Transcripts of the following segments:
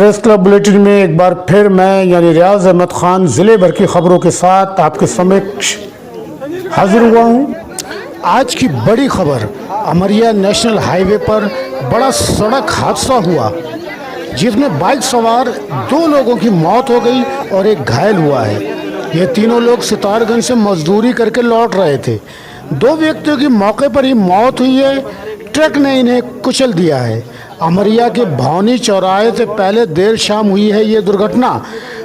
Press club bulletin में एक बार फिर मैं यानी रियाज अहमद खान ज़िले भर की खबरों के साथ आपके समक्ष हाजिर हुआ हूँ। आज की बड़ी खबर, अमरिया नेशनल हाईवे पर बड़ा सड़क हादसा हुआ जिसमें बाइक सवार 2 लोगों की मौत हो गई और एक घायल हुआ है। ये तीनों लोग सितारगंज से मजदूरी करके लौट रहे थे। 2 व्यक्तियों की मौके पर ही मौत हुई है, ट्रक ने इन्हें कुचल दिया है। अमरिया के भौनी चौराहे से पहले देर शाम हुई है ये दुर्घटना।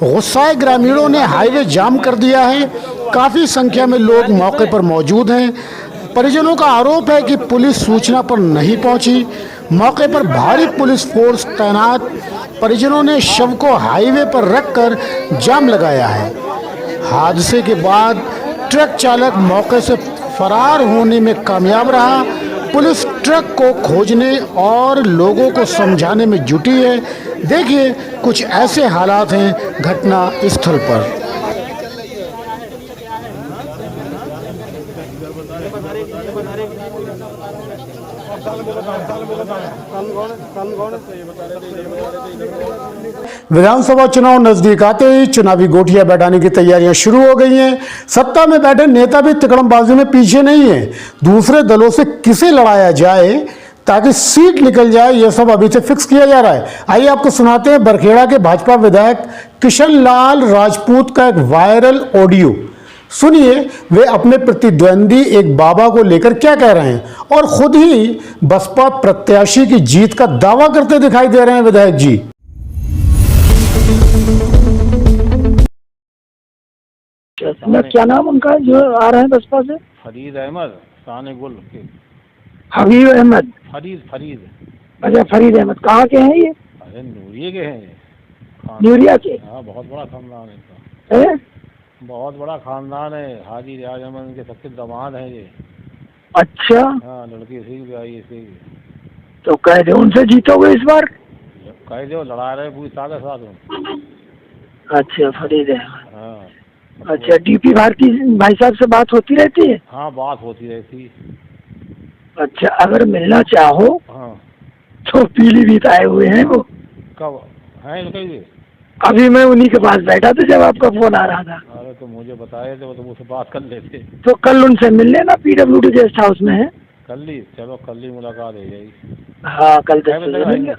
गुस्साए ग्रामीणों ने हाईवे जाम कर दिया है। काफ़ी संख्या में लोग मौके पर मौजूद हैं। परिजनों का आरोप है कि पुलिस सूचना पर नहीं पहुंची। मौके पर भारी पुलिस फोर्स तैनात। परिजनों ने शव को हाईवे पर रखकर जाम लगाया है। हादसे के बाद ट्रक चालक मौके से फरार होने में कामयाब रहा। पुलिस ट्रक को खोजने और लोगों को समझाने में जुटी है। देखिए कुछ ऐसे हालात हैं घटना स्थल पर। विधानसभा चुनाव नजदीक आते ही चुनावी गोटियां बैठाने की तैयारियां शुरू हो गई हैं। सत्ता में बैठे नेता भी तिकड़मबाजी में पीछे नहीं है। दूसरे दलों से किसे लड़ाया जाए ताकि सीट निकल जाए, यह सब अभी से फिक्स किया जा रहा है। आइए आपको सुनाते हैं बरखेड़ा के भाजपा विधायक किशन लाल राजपूत का एक वायरल ऑडियो। सुनिए वे अपने प्रतिद्वंदी एक बाबा को लेकर क्या कह रहे हैं और खुद ही बसपा प्रत्याशी की जीत का दावा करते दिखाई दे रहे हैं विधायक जी। क्या नाम उनका जो आ रहे हैं बसपा से? फरीद अहमद गुल के। हबीब अहमद फरीद। अच्छा फरीद अहमद कहाँ के हैं ये? अरे नूरिया के हैं। नूरिया के? हाँ, बहुत बड़ा खानदान है इनका। है? बहुत बड़ा खानदान है। हाजी रियाज अहमद के सबसे दामाद हैं ये। अच्छा हाँ, लड़की इसी की आई इसी। तो कह दे उनसे जीतोगे इस बार? कह दो लड़ा रहे पूरी साथ साथ। अच्छा फरीद अहमद। हाँ। अच्छा डीपी भारती भाई साहब से बात होती रहती है? हाँ, बात होती रहती। अच्छा अगर मिलना चाहो हाँ तो पीलीभीत आए हुए हैं वो। कब हैं कहीं? अभी मैं उन्हीं के पास बैठा था जब आपका फोन आ रहा था। अरे तो मुझे बताए थे, वो तो मुझसे बात कर लेते। तो कल उनसे मिल लेना, PWD गेस्ट हाउस में है। कल ही चलो, कल ही मुलाकात हो जाएगी। हाँ कल 10 बजे मिलेंगे।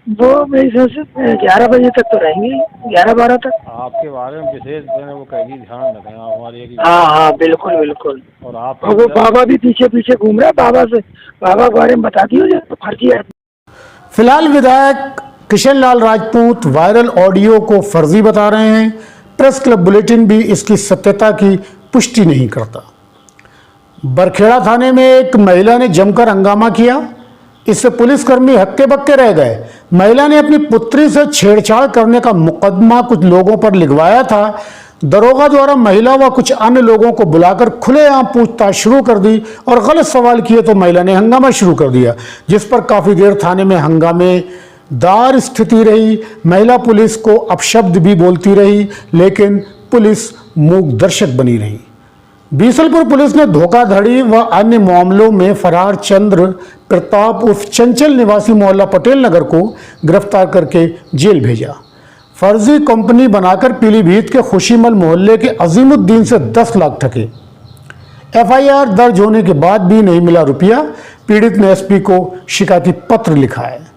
वो मेरे हिसाब से 11 बजे तक तो रहेंगे, 11-12 तक। आपके बारे में विशेष वो कहेगी ध्यान रखें आप हमारे। हाँ हाँ बिल्कुल बिल्कुल। और आप वो बाबा भी पीछे पीछे घूम रहा है। बाबा के बारे में बता दियो जो फर्जी है। फिलहाल विधायक किशन लाल राजपूत वायरल ऑडियो को फर्जी बता रहे हैं। प्रेस क्लब बुलेटिन भी इसकी सत्यता की पुष्टि नहीं करता। बरखेड़ा थाने में एक महिला ने जमकर हंगामा किया। इससे पुलिसकर्मी हक्के बक्के रह गए। महिला ने अपनी पुत्री से छेड़छाड़ करने का मुकदमा कुछ लोगों पर लिखवाया था। दरोगा द्वारा महिला व कुछ अन्य लोगों को बुलाकर खुलेआम पूछताछ शुरू कर दी और गलत सवाल किए तो महिला ने हंगामा शुरू कर दिया, जिस पर काफी देर थाने में हंगामेदार स्थिति रही। महिला पुलिस को अपशब्द भी बोलती रही, लेकिन पुलिस मूक दर्शक बनी रही। बीसलपुर पुलिस ने धोखाधड़ी व अन्य मामलों में फरार चंद्र प्रताप उर्फ चंचल निवासी मोहल्ला पटेल नगर को गिरफ्तार करके जेल भेजा। फर्जी कंपनी बनाकर पीलीभीत के खुशीमल मोहल्ले के अजीमुद्दीन से 10 लाख ठगे। FIR दर्ज होने के बाद भी नहीं मिला रुपया। पीड़ित ने SP को शिकायती पत्र लिखा है।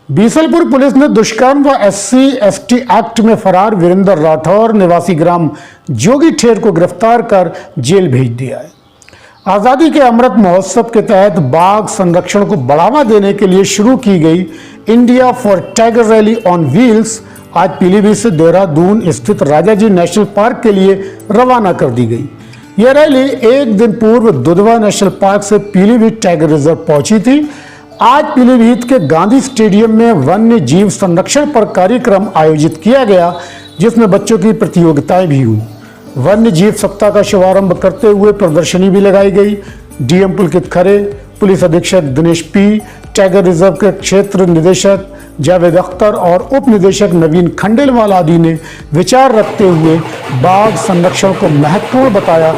बीसलपुर पुलिस ने दुष्कर्म व SC/ST एक्ट में फरार वीरेंद्र राठौर निवासी ग्राम जोगी ठेर को गिरफ्तार कर जेल भेज दिया है। आज़ादी के अमृत महोत्सव के तहत बाघ संरक्षण को बढ़ावा देने के लिए शुरू की गई India for tiger rally on wheels आज पीलीभीत से देहरादून स्थित राजाजी नेशनल पार्क के लिए रवाना कर दी गई। यह रैली एक दिन पूर्व दुधवा नेशनल पार्क से पीलीभीत टाइगर रिजर्व पहुंची थी। आज पीलीभीत के गांधी स्टेडियम में वन्य जीव संरक्षण पर कार्यक्रम आयोजित किया गया, जिसमें बच्चों की प्रतियोगिताएं भी हुई। वन्य जीव सप्ताह का शुभारंभ करते हुए प्रदर्शनी भी लगाई गई। DM पुलकित खरे, पुलिस अधीक्षक दिनेश P, टाइगर रिजर्व के क्षेत्र निदेशक जावेद अख्तर और उप निदेशक नवीन खंडेलवाल आदि ने विचार रखते हुए बाघ संरक्षण को महत्वपूर्ण बताया।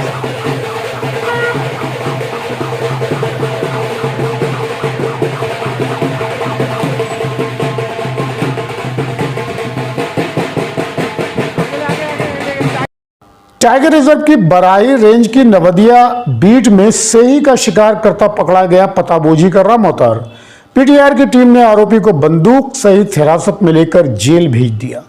टाइगर रिजर्व की बराही रेंज की नवदिया बीट में सेही का शिकार करता पकड़ा गया पताबोजी कर रहा मोहतार। पीटीआर की टीम ने आरोपी को बंदूक सहित हिरासत में लेकर जेल भेज दिया।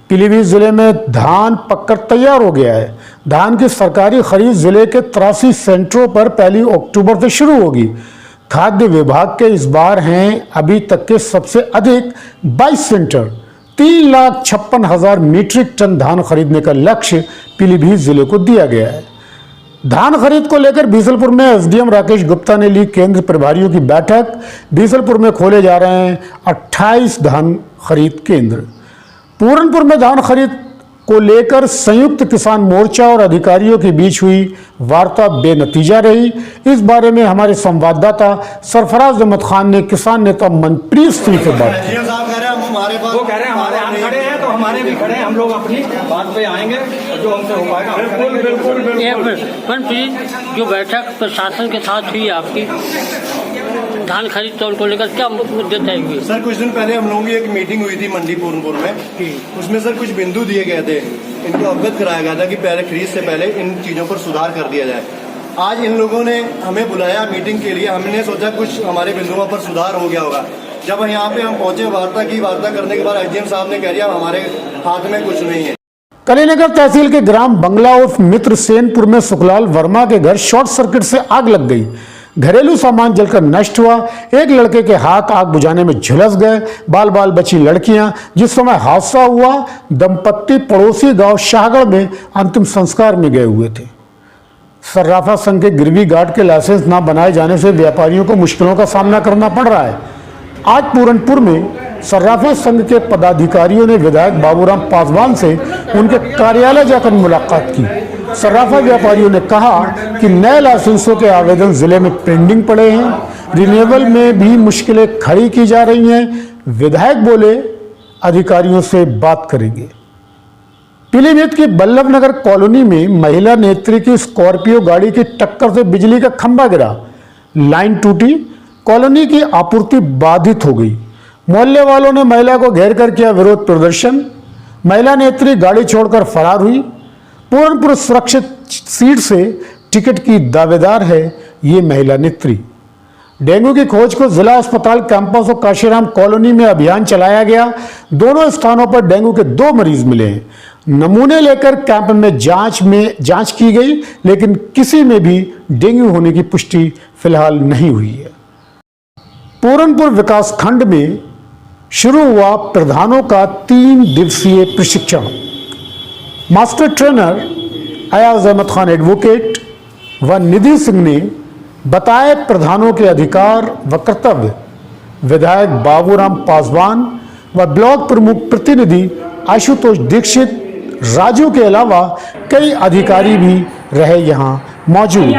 पीलीभीत जिले में धान पककर तैयार हो गया है। धान की सरकारी खरीद जिले के 83 सेंटरों पर 1 अक्टूबर से शुरू होगी। खाद्य विभाग के इस बार हैं अभी तक के सबसे अधिक 22 सेंटर। 3,56,000 मीट्रिक टन धान खरीदने का लक्ष्य पीलीभीत जिले को दिया गया है। धान खरीद को लेकर बीसलपुर में एसडीएम राकेश गुप्ता ने ली केंद्र प्रभारियों की बैठक। बीसलपुर में खोले जा रहे हैं 28 धान खरीद केंद्र। पूरनपुर में धान खरीद को लेकर संयुक्त किसान मोर्चा और अधिकारियों के बीच हुई वार्ता बेनतीजा रही। इस बारे में हमारे संवाददाता सरफराज अहमद खान ने किसान नेता मनप्रीत सिंह से बात की। वो कह रहे हैं हमारे यहाँ खड़े हैं तो हमारे भी खड़े हैं, हम लोग अपनी बात पे आएंगे जो हमसे हो पाएगा। बिल्कुल। मनप्रीत, जो बैठक प्रशासन के साथ हुई आपकी धान खरीद तौल को लेकर, क्या मुद्दे तय हुए? सर कुछ दिन पहले हम लोगों की एक मीटिंग हुई थी मंडी पूरनपुर में। उसमें सर कुछ बिंदु दिए गए थे, इनको अवगत कराया गया था कि पहले खरीद से पहले इन चीजों पर सुधार कर दिया जाए। आज इन लोगों ने हमें बुलाया मीटिंग के लिए। हमने सोचा कुछ हमारे बिंदुओं पर सुधार हो गया होगा। जब यहाँ पे हम पहुंचे, वार्ता करने के बाद एसडीएम साहब ने कह दिया हमारे हाथ में कुछ नहीं है। कलीनगर तहसील के ग्राम बंगला उर्फ मित्र सेनपुर में सुखलाल वर्मा के घर शॉर्ट सर्किट से आग लग गई। घरेलू सामान जलकर नष्ट हुआ। एक लड़के के हाथ आग बुझाने में झुलस गए। बाल बाल बची लड़कियां। जिस समय हादसा हुआ, दंपत्ति पड़ोसी गांव शाहगढ़ में अंतिम संस्कार में गए हुए थे। सर्राफा संघ के गिरवी घाट के लाइसेंस न बनाए जाने से व्यापारियों को मुश्किलों का सामना करना पड़ रहा है। आज पूरनपुर में सर्राफा संघ के पदाधिकारियों ने विधायक बाबूराम पासवान से उनके कार्यालय जाकर मुलाकात की। सर्राफा व्यापारियों ने कहा कि नए लाइसेंसों के आवेदन जिले में पेंडिंग पड़े हैं। रिन्यूअल में भी मुश्किलें खड़ी की जा रही हैं। विधायक बोले अधिकारियों से बात करेंगे। पीलीभीत की बल्लभ नगर कॉलोनी में महिला नेत्री की स्कॉर्पियो गाड़ी की टक्कर से बिजली का खंभा गिरा, लाइन टूटी, कॉलोनी की आपूर्ति बाधित हो गई। मोहल्ले वालों ने महिला को घेर कर किया विरोध प्रदर्शन। महिला नेत्री गाड़ी छोड़कर फरार हुई। पूरनपुर सुरक्षित सीट से टिकट की दावेदार है ये महिला नेत्री। डेंगू की खोज को जिला अस्पताल कैंपस और काशीराम कॉलोनी में अभियान चलाया गया। दोनों स्थानों पर डेंगू के 2 मरीज मिले हैं। नमूने लेकर कैंप में जांच की गई, लेकिन किसी में भी डेंगू होने की पुष्टि फिलहाल नहीं हुई है। पूरनपुर विकास खंड में शुरू हुआ प्रधानों का 3 दिवसीय प्रशिक्षण। Master trainer Ayaz Ahmed Khan advocate व निधि सिंह ने बताए प्रधानों के अधिकार व कर्तव्य। विधायक बाबूराम पासवान व ब्लॉक प्रमुख प्रतिनिधि आशुतोष दीक्षित, राजू के अलावा कई अधिकारी भी रहे यहां मौजूद।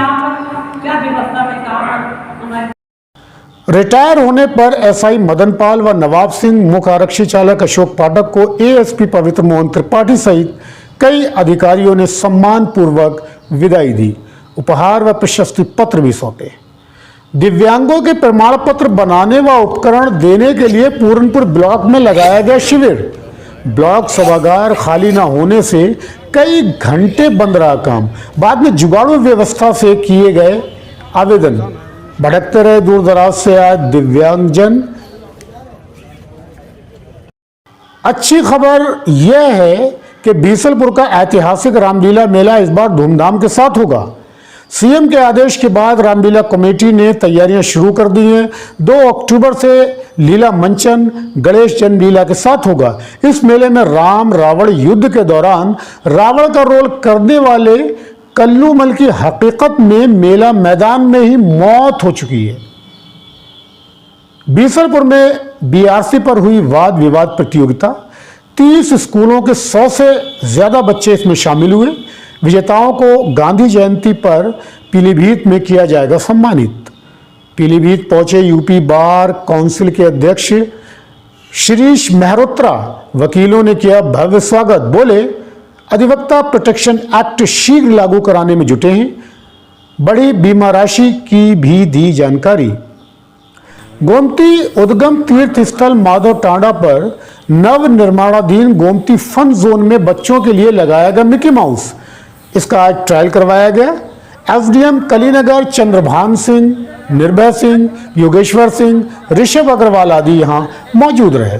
रिटायर होने पर एसआई मदनपाल व नवाब सिंह, मुख्य आरक्षी चालक अशोक पाठक को एएसपी पवित्र मोहन त्रिपाठी सहित कई अधिकारियों ने सम्मान पूर्वक विदाई दी। उपहार व प्रशस्ति पत्र भी सौंपे। दिव्यांगों के प्रमाण पत्र बनाने व उपकरण देने के लिए पूरनपुर ब्लॉक में लगाया गया शिविर। ब्लॉक सभागार खाली न होने से कई घंटे बंद रहा काम। बाद में जुगाड़ू व्यवस्था से किए गए आवेदन। भटकते रहे दूर दराज से आए दिव्यांगजन। अच्छी खबर यह है कि बीसलपुर का ऐतिहासिक रामलीला मेला इस बार धूमधाम के साथ होगा। सीएम के आदेश के बाद रामलीला कमेटी ने तैयारियां शुरू कर दी हैं। 2 अक्टूबर से लीला मंचन गणेश जन्म लीला के साथ होगा। इस मेले में राम रावण युद्ध के दौरान रावण का रोल करने वाले कल्लूमल की हकीकत में मेला मैदान में ही मौत हो चुकी है। बीसलपुर में बीआरसी पर हुई वाद विवाद प्रतियोगिता। 30 स्कूलों के 100 से ज्यादा बच्चे इसमें शामिल हुए। विजेताओं को गांधी जयंती पर पीलीभीत में किया जाएगा सम्मानित। पीलीभीत पहुंचे यूपी बार काउंसिल के अध्यक्ष शिरीष मेहरोत्रा। वकीलों ने किया भव्य स्वागत। बोले अधिवक्ता प्रोटेक्शन एक्ट शीघ्र लागू कराने में जुटे हैं। बड़ी बीमा राशि की भी दी जानकारी। गोमती उद्गम तीर्थ स्थल माधव टांडा पर नव निर्माणाधीन गोमती फन जोन में बच्चों के लिए लगाया गया मिकी माउस। इसका आज ट्रायल करवाया गया। एसडीएम कलीनगर चंद्रभान सिंह, निर्भय सिंह, योगेश्वर सिंह, ऋषभ अग्रवाल आदि यहां मौजूद रहे।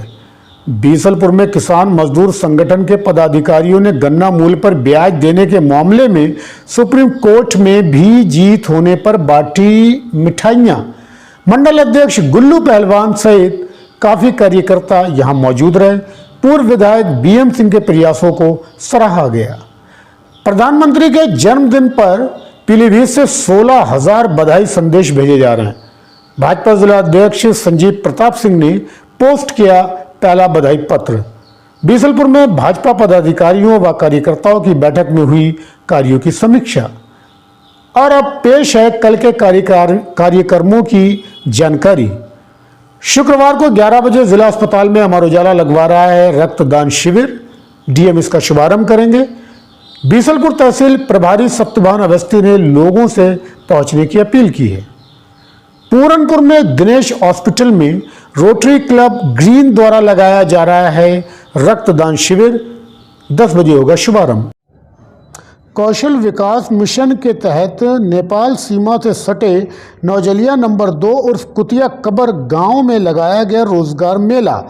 बीसलपुर में किसान मजदूर संगठन के पदाधिकारियों ने गन्ना मूल्य पर ब्याज देने के मामले में सुप्रीम कोर्ट में भी जीत होने पर बांटी मिठाइयां। मंडल अध्यक्ष गुल्लू पहलवान सहित काफी कार्यकर्ता यहां मौजूद रहे। पूर्व विधायक बीएम सिंह के प्रयासों को सराहा गया। प्रधानमंत्री के जन्मदिन पर पीलीभीत से 16,000 बधाई संदेश भेजे जा रहे हैं। भाजपा जिला अध्यक्ष संजीव प्रताप सिंह ने पोस्ट किया पहला बधाई पत्र। बीसलपुर में भाजपा पदाधिकारियों व कार्यकर्ताओं की बैठक में हुई कार्यों की समीक्षा। और अब पेश है कल के कार्यक्रमों की जानकारी। शुक्रवार को 11 बजे जिला अस्पताल में अमर उजाला लगवा रहा है रक्तदान शिविर। डीएम इसका शुभारंभ करेंगे। बीसलपुर तहसील प्रभारी सत्यभान अवस्थी ने लोगों से पहुंचने की अपील की है। पूरनपुर में दिनेश हॉस्पिटल में रोटरी क्लब ग्रीन द्वारा लगाया जा रहा है रक्तदान शिविर। 10 बजे होगा शुभारंभ। कौशल विकास मिशन के तहत नेपाल सीमा से सटे नौजलिया नंबर 2 उर्फ कुतिया कबर गांव में लगाया गया रोजगार मेला।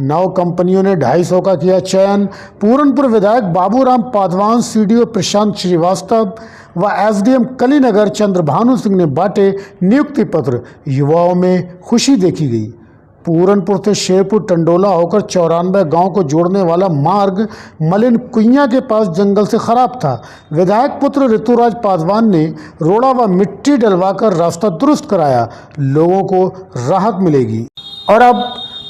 9 कंपनियों ने 250 का किया चयन। पूरनपुर विधायक बाबूराम पादवान, सीडीओ प्रशांत श्रीवास्तव व एसडीएम कलीनगर चंद्रभानु सिंह ने बांटे नियुक्ति पत्र। युवाओं में खुशी देखी गई। पूरनपुर से शेरपुर टंडोला होकर 94 गांव को जोड़ने वाला मार्ग मलिन कुइयां के पास जंगल से खराब था। विधायक पुत्र ऋतुराज पासवान ने रोड़ा व मिट्टी डलवाकर रास्ता दुरुस्त कराया। लोगों को राहत मिलेगी। और अब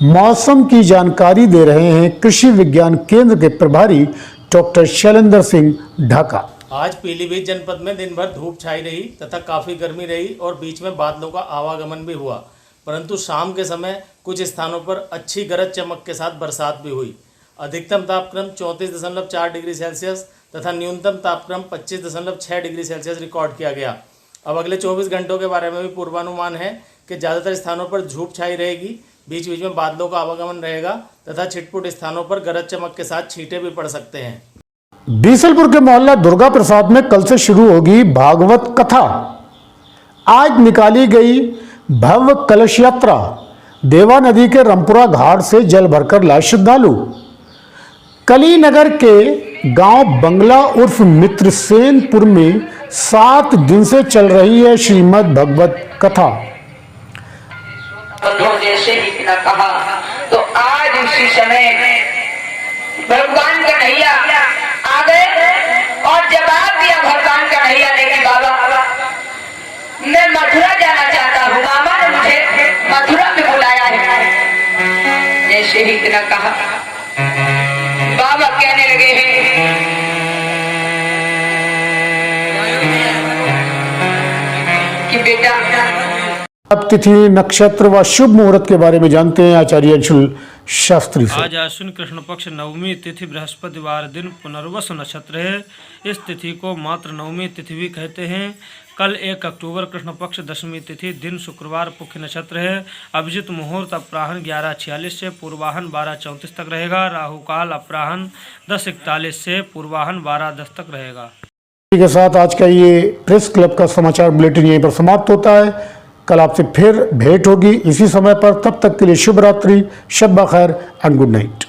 मौसम की जानकारी दे रहे हैं कृषि विज्ञान केंद्र के प्रभारी डॉक्टर शैलेंद्र सिंह ढाका। आज पीलीभीत जनपद में दिन भर धूप छाई रही तथा काफ़ी गर्मी रही और बीच में बादलों का आवागमन भी हुआ, परंतु शाम के समय कुछ स्थानों पर अच्छी गरज चमक के साथ बरसात भी हुई। अधिकतम तापक्रम 34.4 डिग्री सेल्सियस तथा न्यूनतम तापक्रम 25.6 डिग्री सेल्सियस रिकॉर्ड किया गया। अब अगले 24 घंटों के बारे में भी पूर्वानुमान है कि ज़्यादातर स्थानों पर धूप छाई रहेगी, बीच बीच में बादलों का आवागमन रहेगा तथा छिटपुट स्थानों पर गरज चमक के साथ छींटे भी पड़ सकते हैं। बीसलपुर के मोहल्ला दुर्गा प्रसाद में कल से शुरू होगी भागवत कथा। आज निकाली गई भव्य कलश यात्रा। देवा नदी के रमपुरा घाट से जल भरकर लाए श्रद्धालु। कलीनगर के गांव बंगला उर्फ मित्रसेनपुर में 7 दिन से चल रही है श्रीमद् भगवत कथा। जैसे ही न कहा तो आज उसी समय भगवान कन्हैया आ गए और जवाब दिया भगवान कन्हैया ने कि बाबा मैं मथुरा जाना चाहता हूँ, मामा ने मुझे मथुरा में बुलाया है। जैसे ही न कहा बाबा कहने लगे हैं कि बेटा अब तिथि, नक्षत्र व शुभ मुहूर्त के बारे में जानते हैं आचार्य अंशुल शास्त्री से। आज आश्विन कृष्ण पक्ष नवमी तिथि बृहस्पतिवार दिन पुनर्वसु नक्षत्र है। इस तिथि को मात्र नवमी तिथि भी कहते हैं। कल 1 अक्टूबर कृष्ण पक्ष दशमी तिथि दिन शुक्रवार पुख्य नक्षत्र है। अभिजित मुहूर्त अपराह्न 11:46 से पूर्वाहन 12:34 तक रहेगा। राहु काल अपराह्न 10:41 से पूर्वाहन 12:10 तक रहेगा। इसी के साथ आज का ये प्रेस क्लब का समाचार बुलेटिन यहीं पर समाप्त होता है। कल आपसे फिर भेंट होगी इसी समय पर। तब तक के लिए शुभ रात्रि, शब बखैर एंड गुड नाइट।